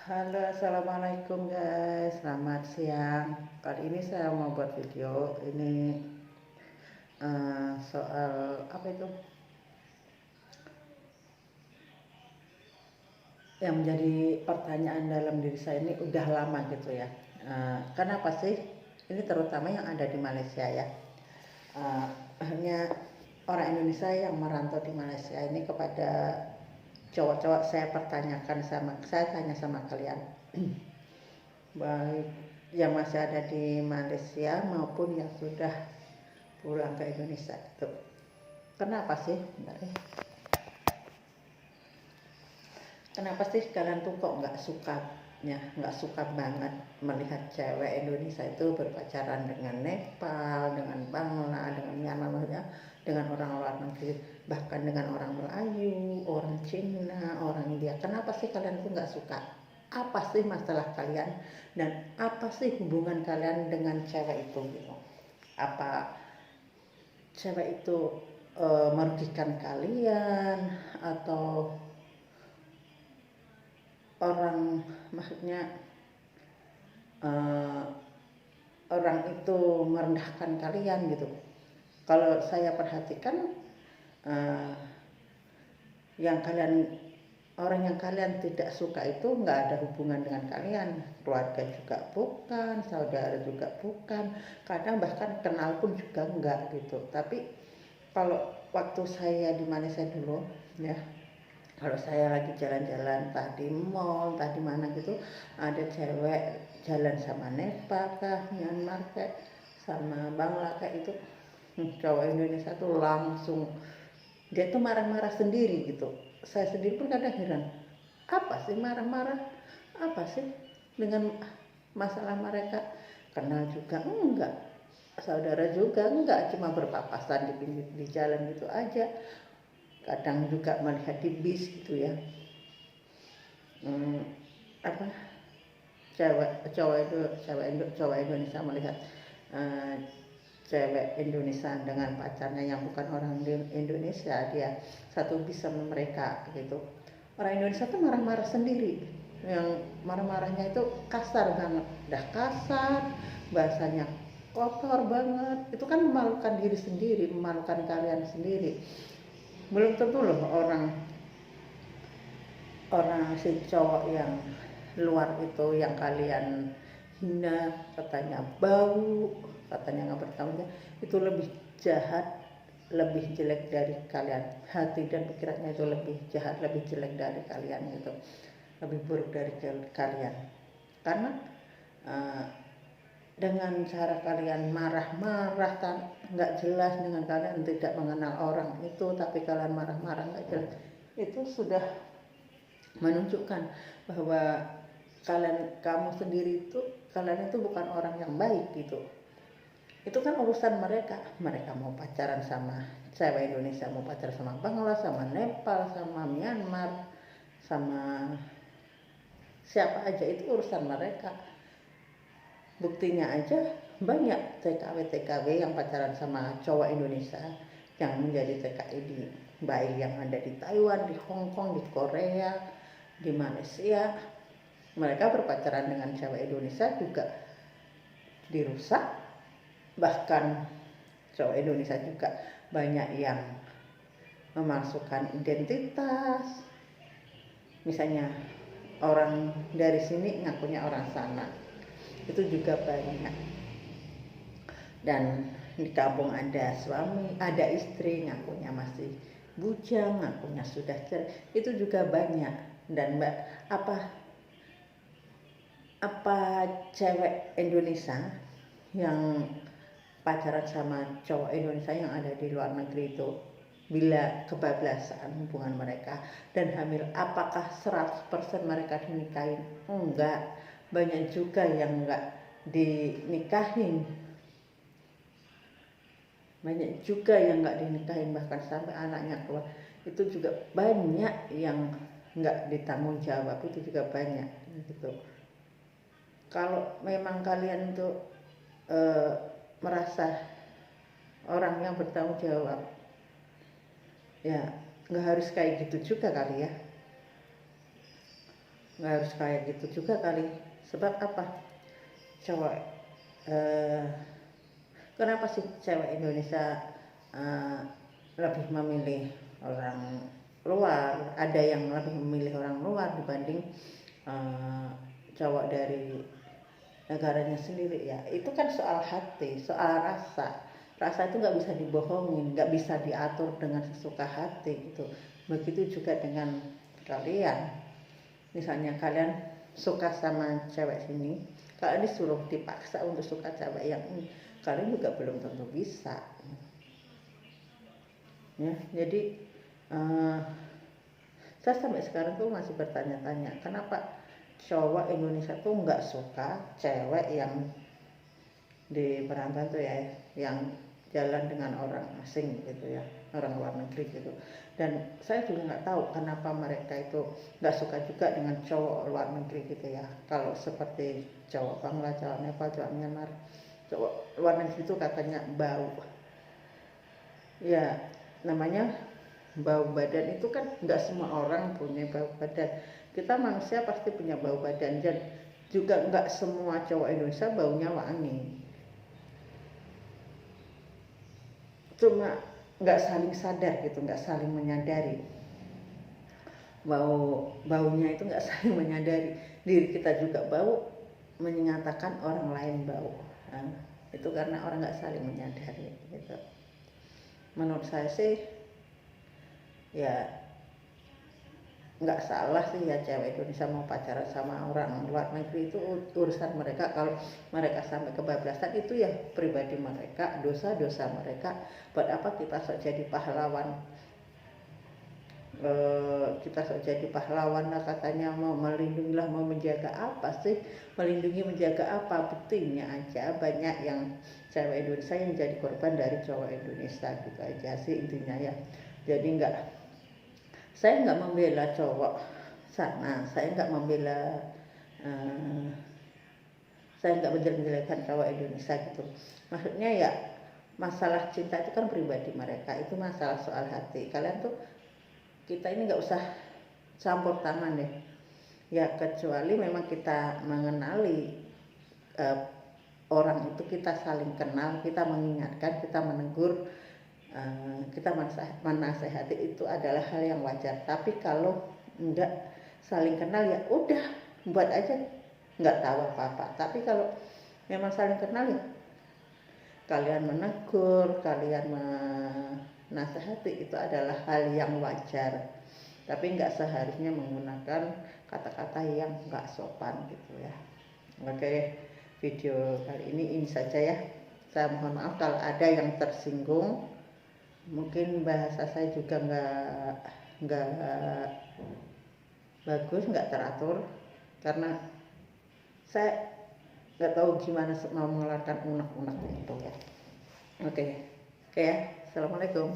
Halo, assalamualaikum guys. Selamat siang. Kali ini saya mau buat video ini soal apa itu yang menjadi pertanyaan dalam diri saya ini udah lama gitu ya. Kenapa sih? Ini terutama yang ada di Malaysia ya. Hanya orang Indonesia yang merantau di Malaysia ini kepada cowok-cowok saya tanya sama kalian. Baik yang masih ada di Malaysia maupun yang sudah pulang ke Indonesia itu. Kenapa sih? Bentar ya. Kenapa sih kalian tuh kok nggak suka banget melihat cewek Indonesia itu berpacaran dengan Nepal, dengan Bangla, dengan Myanmar, maksudnya dengan orang luar negeri, bahkan dengan orang Melayu, orang Cina, orang India. Kenapa sih kalian tuh nggak suka? Apa sih masalah kalian dan apa sih hubungan kalian dengan cewek itu gitu? Apa cewek itu merugikan kalian atau orang maksudnya uh, orang itu merendahkan kalian gitu. Kalau saya perhatikan uh, yang kalian orang yang kalian tidak suka itu nggak ada hubungan dengan kalian, keluarga juga bukan, saudara juga bukan, kadang bahkan kenal pun juga enggak gitu. Tapi kalau waktu saya di Malaysia dulu ya, kalau saya lagi jalan-jalan tadi mall tadi mana gitu, ada cewek jalan sama Nepal kah, Myanmar kayak sama Bangla kayak itu, cowok Indonesia tuh langsung dia tuh marah-marah sendiri gitu. Saya sendiri pun kadang heran, apa sih marah-marah, apa sih dengan masalah mereka, kenal juga enggak, saudara juga enggak, cuma berpapasan di pinggir di jalan gitu aja, kadang juga melihat di bis gitu ya. Apa cowok Indonesia melihat eh, cewek Indonesia dengan pacarnya yang bukan orang Indonesia, dia satu bis sama mereka gitu. Orang Indonesia tuh marah-marah sendiri, yang marah-marahnya itu kasar banget, dah kasar, bahasanya kotor banget. Itu kan memalukan diri sendiri, memalukan kalian sendiri. Belum tentu loh orang orang si cowok yang luar itu yang kalian hina, katanya bau, katanya nggak bertanggung jawab, itu lebih jahat, lebih jelek dari kalian. Hati dan pikirannya itu lebih jahat, lebih jelek dari kalian gitu, lebih buruk dari kalian. Karena uh, dengan cara kalian marah-marah kan nggak jelas, dengan kalian tidak mengenal orang itu tapi kalian marah-marah nggak jelas, itu sudah menunjukkan bahwa kamu sendiri itu, kalian itu bukan orang yang baik gitu. Itu kan urusan mereka, mereka mau pacaran sama cewek Indonesia, mau pacaran sama Bangla, sama Nepal, sama Myanmar, sama siapa aja, itu urusan mereka. Buktinya aja banyak TKW yang pacaran sama cowok Indonesia yang menjadi TKI di baik yang ada di Taiwan, di Hong Kong, di Korea, di Malaysia. Mereka berpacaran dengan cewek Indonesia juga dirusak. Bahkan cowok Indonesia juga banyak yang memasukkan identitas, misalnya orang dari sini ngakunya orang sana, itu juga banyak. Dan di kampung ada suami, ada istri ngakunya masih bujang, ngakunya sudah cerai, itu juga banyak. Dan apa cewek Indonesia yang pacaran sama cowok Indonesia yang ada di luar negeri itu, bila kebablasan hubungan mereka dan hamil, apakah 100% mereka dinikahin? Enggak, banyak juga yang enggak dinikahin, banyak juga yang enggak dinikahin bahkan sampai anaknya keluar, itu juga banyak yang enggak ditanggung jawab, itu juga banyak gitu. Kalau memang kalian tuh merasa orang yang bertanggung jawab, ya nggak harus kayak gitu juga kali ya. nggak harus kayak gitu juga kali. Sebab apa, cowok kenapa sih cewek Indonesia lebih memilih orang luar, ada yang lebih memilih orang luar dibanding cowok dari negaranya sendiri? Ya itu kan soal hati, soal rasa itu nggak bisa dibohongin, nggak bisa diatur dengan sesuka hati gitu. Begitu juga dengan kalian, misalnya kalian suka sama cewek sini, kalian disuruh dipaksa untuk suka cewek yang ini, kalian juga belum tentu bisa ya. Jadi saya sampai sekarang tuh masih bertanya-tanya kenapa cowok Indonesia tuh nggak suka cewek yang di perantauan tuh ya, yang jalan dengan orang asing gitu ya, orang luar negeri gitu. Dan saya juga nggak tahu kenapa mereka itu nggak suka juga dengan cowok luar negeri gitu ya. Kalau seperti cowok Bangla, cowok Nepal, cowok Myanmar, cowok luar negeri itu katanya bau ya, namanya bau badan. Itu kan nggak semua orang punya bau badan, kita manusia pasti punya bau badan, dan juga nggak semua cowok Indonesia baunya wangi, cuma nggak saling sadar gitu, nggak saling menyadari baunya itu, nggak saling menyadari diri kita juga bau, menyatakan orang lain bau. Nah, itu karena orang nggak saling menyadari gitu. Menurut saya sih ya nggak salah sih ya cewek Indonesia mau pacaran sama orang luar negeri, itu urusan mereka. Kalau mereka sampai kebablasan itu ya pribadi mereka, dosa-dosa mereka. Buat apa kita sok jadi pahlawan, kita sok jadi pahlawan lah katanya, mau melindungi lah, mau menjaga apa sih, melindungi menjaga apa, buktinya aja banyak yang cewek Indonesia yang jadi korban dari cowok Indonesia gitu aja sih intinya ya. Jadi saya nggak membela cowok sana, saya nggak membela saya nggak menjelek-jelekan cowok Indonesia gitu. Maksudnya ya masalah cinta itu kan pribadi mereka, itu masalah soal hati. Kalian tuh, kita ini nggak usah campur tangan deh ya, kecuali memang kita mengenali orang itu, kita saling kenal, kita mengingatkan, kita menegur, kita menasehati, itu adalah hal yang wajar. Tapi kalau enggak saling kenal ya udah buat aja nggak tahu apa-apa. Tapi kalau memang saling kenal ya kalian menegur, kalian menasehati, itu adalah hal yang wajar. Tapi nggak seharusnya menggunakan kata-kata yang nggak sopan gitu ya. Oke, video kali ini saja ya. Saya mohon maaf kalau ada yang tersinggung. Mungkin bahasa saya juga nggak bagus, nggak teratur, karena saya nggak tahu gimana mau mengeluarkan unek-unek itu ya. Oke ya, assalamualaikum.